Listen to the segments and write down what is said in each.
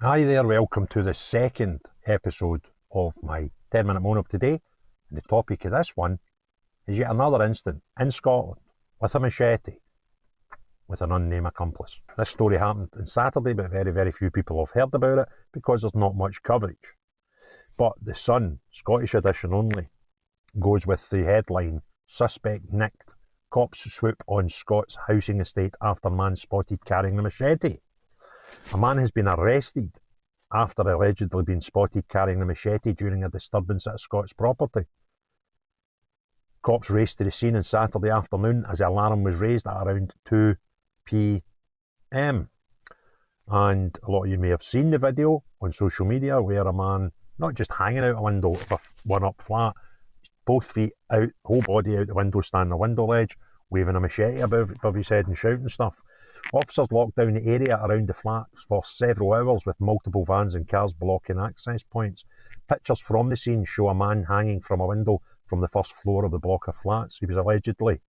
Hi there, welcome to the second episode of my 10-minute moan of today. And the topic of this one is yet another incident in Scotland with a machete with an unnamed accomplice. This story happened on Saturday, but very few people have heard about it because there's not much coverage. But the Sun, Scottish edition only, goes with the headline, "Suspect nicked, cops swoop on Scots housing estate after man spotted carrying a machete." A man has been arrested after allegedly being spotted carrying a machete during a disturbance at a Scots property. Cops raced to the scene on Saturday afternoon as the alarm was raised at around 2 p.m. And a lot of you may have seen the video on social media where a man, not just hanging out a window of a one-up flat, both feet out, whole body out the window, standing on a window ledge, waving a machete above his head and shouting stuff. Officers locked down the area around the flats for several hours with multiple vans and cars blocking access points. Pictures from the scene show a man hanging from a window from the first floor of the block of flats. He was allegedly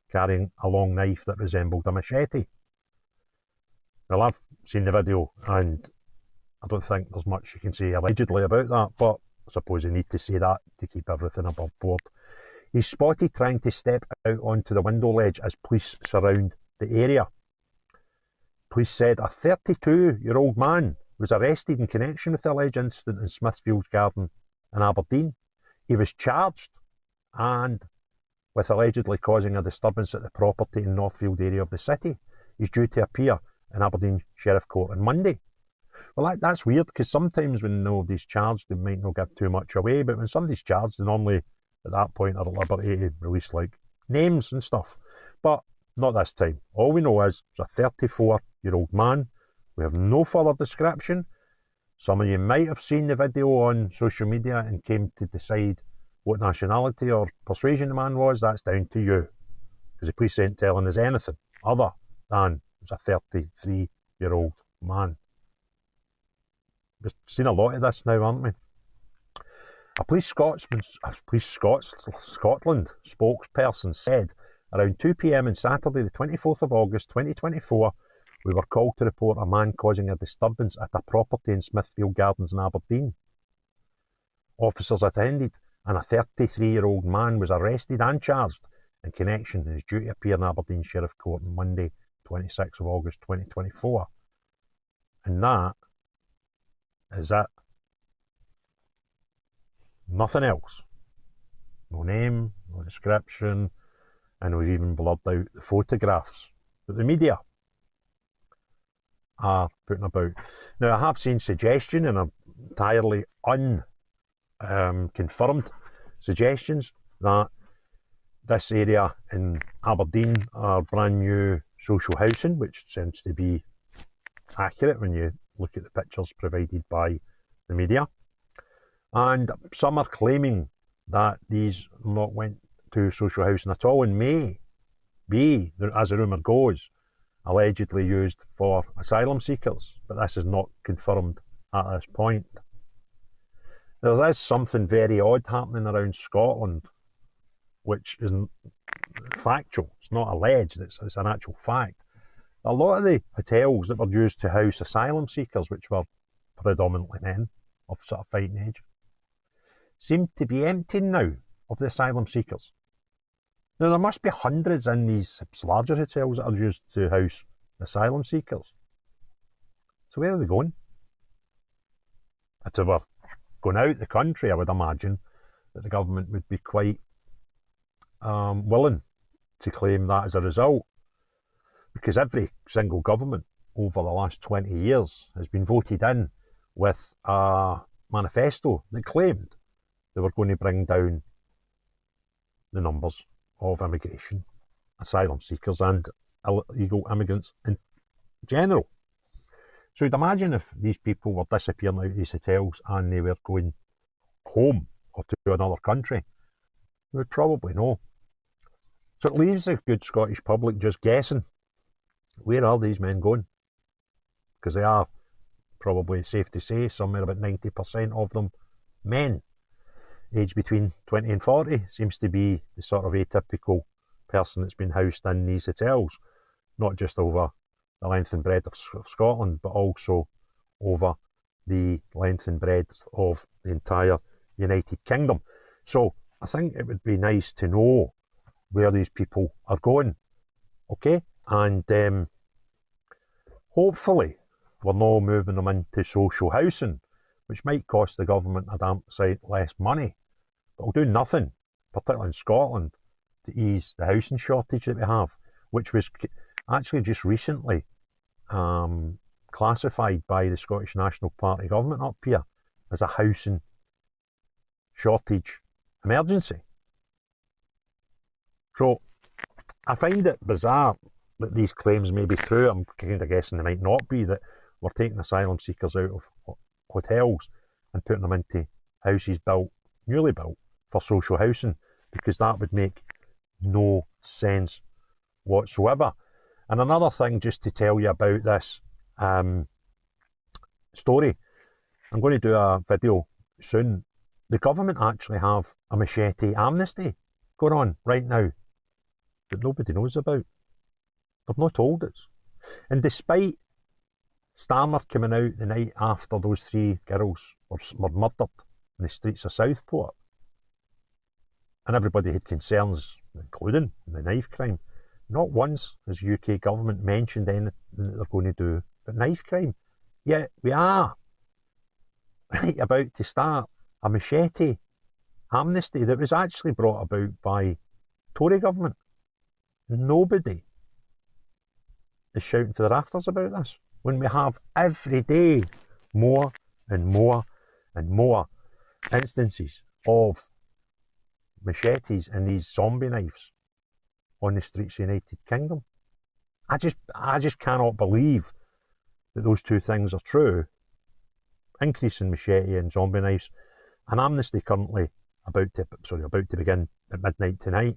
carrying a long knife that resembled a machete. Well, I've seen the video and I don't think there's much you can say allegedly about that, but I suppose you need to say that to keep everything above board. He's spotted trying to step out onto the window ledge as police surround the area. Police said a 32-year-old man was arrested in connection with the alleged incident in Smithfield Gardens in Aberdeen. He was charged and with allegedly causing a disturbance at the property in Northfield area of the city. He's due to appear in Aberdeen Sheriff Court on Monday. Well, that's weird because sometimes when nobody's charged, they might not give too much away, but when somebody's charged, they normally at that point are at liberty to release like names and stuff. But not this time. All we know is it's a 34-year-old man. We have no further description. Some of you might have seen the video on social media and came to decide what nationality or persuasion the man was. That's down to you. Because the police ain't telling us anything other than it's a 33-year-old man. We've seen a lot of this now, haven't we? A Police Scotland spokesperson said around 2 p.m. on Saturday, the 24th of August 2024, we were called to report a man causing a disturbance at a property in Smithfield Gardens in Aberdeen. Officers attended and a 33-year-old man was arrested and charged in connection and is due to appear in Aberdeen Sheriff Court on Monday, 26th of August 2024. And that is it. Nothing else. No name, no description, and we've even blurred out the photographs that the media are putting about. Now, I have seen suggestion and entirely unconfirmed suggestions that this area in Aberdeen are brand new social housing, which seems to be accurate when you look at the pictures provided by the media. And some are claiming that these not went to social housing at all and may be, as the rumour goes, allegedly used for asylum seekers, but this is not confirmed at this point. There is something very odd happening around Scotland, which is factual. It's not alleged, it's an actual fact. A lot of the hotels that were used to house asylum seekers, which were predominantly men of sort of fighting age, seem to be empty now of the asylum seekers. Now, there must be hundreds in these larger hotels that are used to house asylum seekers. So where are they going? If they were going out the country, I would imagine that the government would be quite willing to claim that as a result. Because every single government over the last 20 years has been voted in with a manifesto that claimed they were going to bring down the numbers of immigration, asylum seekers and illegal immigrants in general. So you'd imagine if these people were disappearing out of these hotels and they were going home or to another country, we would probably know. So it leaves the good Scottish public just guessing, where are these men going? Because they are probably, safe to say, somewhere about 90% of them men. Age between 20 and 40 seems to be the sort of atypical person that's been housed in these hotels, not just over the length and breadth of Scotland, but also over the length and breadth of the entire United Kingdom. So I think it would be nice to know where these people are going, okay? And hopefully we're not moving them into social housing, which might cost the government a damn sight less money, but will do nothing, particularly in Scotland, to ease the housing shortage that we have, which was actually just recently classified by the Scottish National Party government up here as a housing shortage emergency. So I find it bizarre that these claims may be true. I'm kind of guessing they might not be, that we're taking asylum seekers out of hotels and putting them into houses newly built for social housing, because that would make no sense whatsoever. And another thing just to tell you about this story, I'm going to do a video soon. The government actually have a Machete amnesty going on right now that nobody knows about. They've not told us. And despite Starmer coming out the night after those 3 girls were murdered in the streets of Southport, and everybody had concerns, including the knife crime, not once has the UK government mentioned anything that they're going to do but knife crime. Yet we are right about to start a Machete amnesty that was actually brought about by Tory government. Nobody is shouting to the rafters about this, when we have every day more and more and more instances of machetes and these zombie knives on the streets of the United Kingdom. I just cannot believe that those two things are true. Increase in machete and zombie knives. An amnesty currently about to begin at midnight tonight,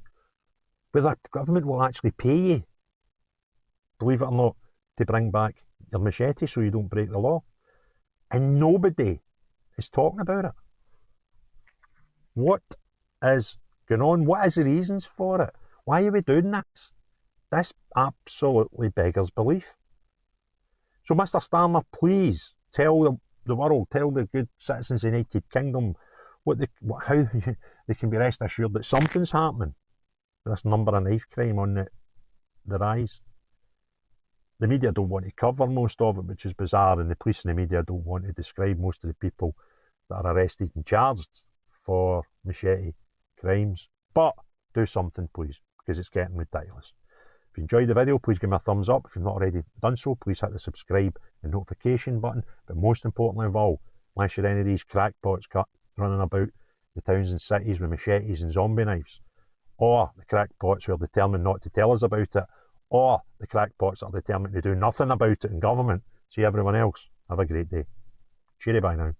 where the government will actually pay you, believe it or not, to bring back your machete so you don't break the law. And nobody is talking about it. What is going on? What is the reasons for it? Why are we doing this? This absolutely beggars belief. So Mr. Starmer, please tell the world, tell the good citizens of the United Kingdom how they can be rest assured that something's happening with this number of knife crime on the rise. The media don't want to cover most of it, which is bizarre, and the police and the media don't want to describe most of the people that are arrested and charged for machete crimes. But do something, please, because it's getting ridiculous. If you enjoyed the video, please give me a thumbs up. If you've not already done so, please hit the subscribe and notification button. But most importantly of all, unless you're any of these crackpots running about the towns and cities with machetes and zombie knives, or the crackpots who are determined not to tell us about it, or the crackpots that are determined to do nothing about it in government, see everyone else, have a great day. Cheery bye now.